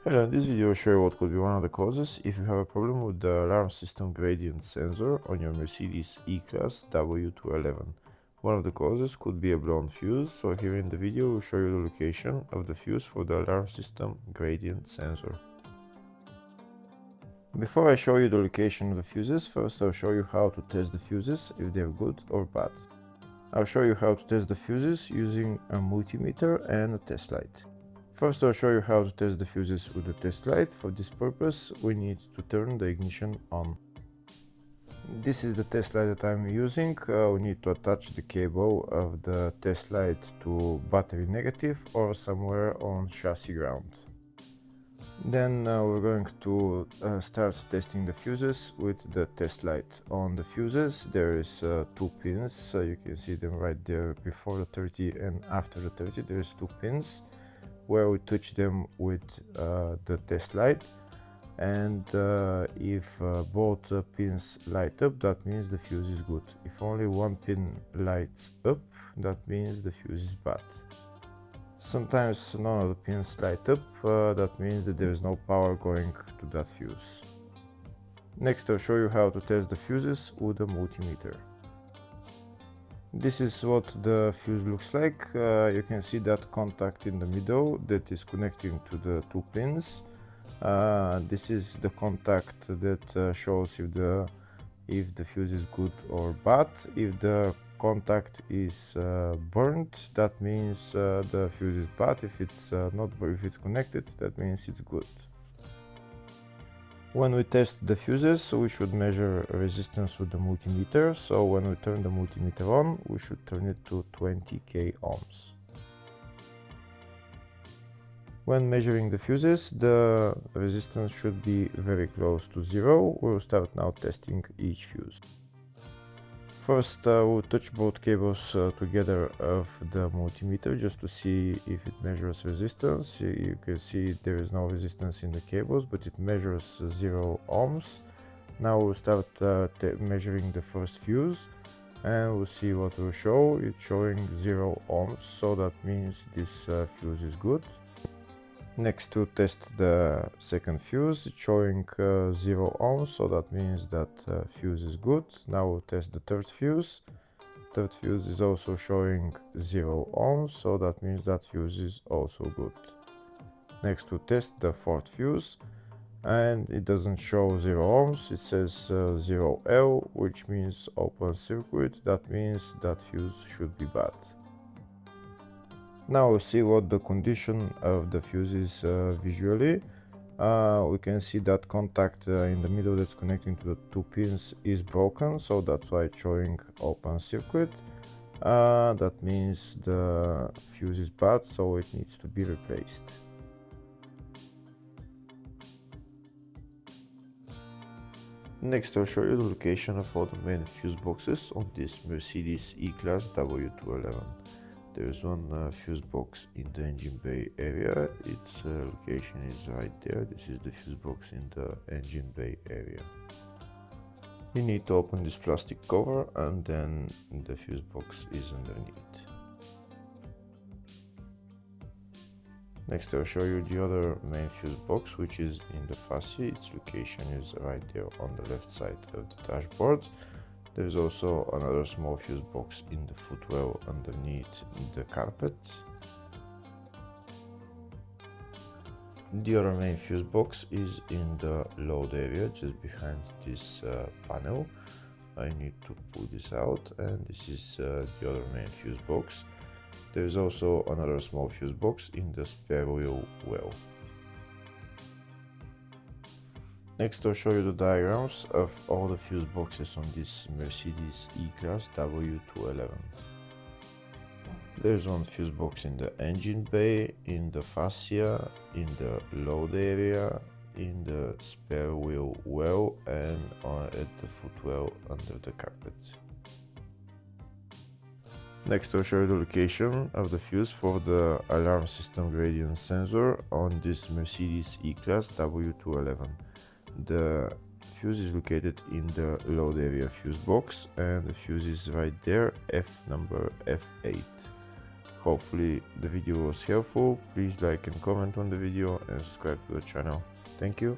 Hello, in this video I'll show you what could be one of the causes if you have a problem with the alarm system gradient sensor on your Mercedes E-Class W211. One of the causes could be a blown fuse, so here in the video we'll show you the location of the fuse for the alarm system gradient sensor. Before I show you the location of the fuses, first I'll show you how to test the fuses, if they're good or bad. I'll show you how to test the fuses using a multimeter and a test light. First, I'll show you how to test the fuses with the test light. For this purpose, we need to turn the ignition on. This is the test light that I'm using. We need to attach the cable of the test light to battery negative or somewhere on chassis ground. Then we're going to start testing the fuses with the test light. On the fuses there is two pins, so you can see them right there before the 30 and after the 30. There is two pins where we touch them with the test light, and if both pins light up, that means the fuse is good. If only one pin lights up, that means the fuse is bad. Sometimes none of the pins light up, that means that there is no power going to that fuse. Next I'll show you how to test the fuses with a multimeter. This is what the fuse looks like. You can see that contact in the middle that is connecting to the two pins. This is the contact that shows if the fuse is good or bad. If the contact is burnt, that means the fuse is bad. If it's if it's connected, that means it's good. When we test the fuses, we should measure resistance with the multimeter. So when we turn the multimeter on, we should turn it to 20k ohms. When measuring the fuses, the resistance should be very close to zero. We'll start now testing each fuse. First, we'll touch both cables together of the multimeter just to see if it measures resistance. You can see there is no resistance in the cables, but it measures 0 ohms. Now we'll start measuring the first fuse, and we'll see what will show. It's showing 0 ohms, so that means this fuse is good. Next, to test the second fuse, it's showing 0 ohms, so that means that fuse is good. Now we'll test the third fuse. Third fuse is also showing 0 ohms, so that means that fuse is also good. Next, to test the fourth fuse, and it doesn't show 0 ohms, it says 0L, which means open circuit. That means that fuse should be bad. Now we'll see what the condition of the fuse is visually. We can see that contact in the middle that's connecting to the two pins is broken, so that's why it's showing open circuit. That means the fuse is bad, so it needs to be replaced. Next I'll show you the location of all the main fuse boxes on this Mercedes E-Class W211. There is one fuse box in the engine bay area. Its location is right there. This is the fuse box in the engine bay area. You need to open this plastic cover, and then the fuse box is underneath. Next I'll show you the other main fuse box, which is in the fascia. Its location is right there on the left side of the dashboard. There is also another small fuse box in the footwell underneath the carpet. The other main fuse box is in the load area, just behind this panel. I need to pull this out, and this is the other main fuse box. There is also another small fuse box in the spare wheel well. Next I'll show you the diagrams of all the fuse boxes on this Mercedes E-Class W211. There's one fuse box in the engine bay, in the fascia, in the load area, in the spare wheel well, and at the footwell under the carpet. Next I'll show you the location of the fuse for the alarm system gradient sensor on this Mercedes E-Class W211. The fuse is located in the load area fuse box, and the fuse is right there, number F8. Hopefully the video was helpful. Please like and comment on the video and subscribe to the channel. Thank you.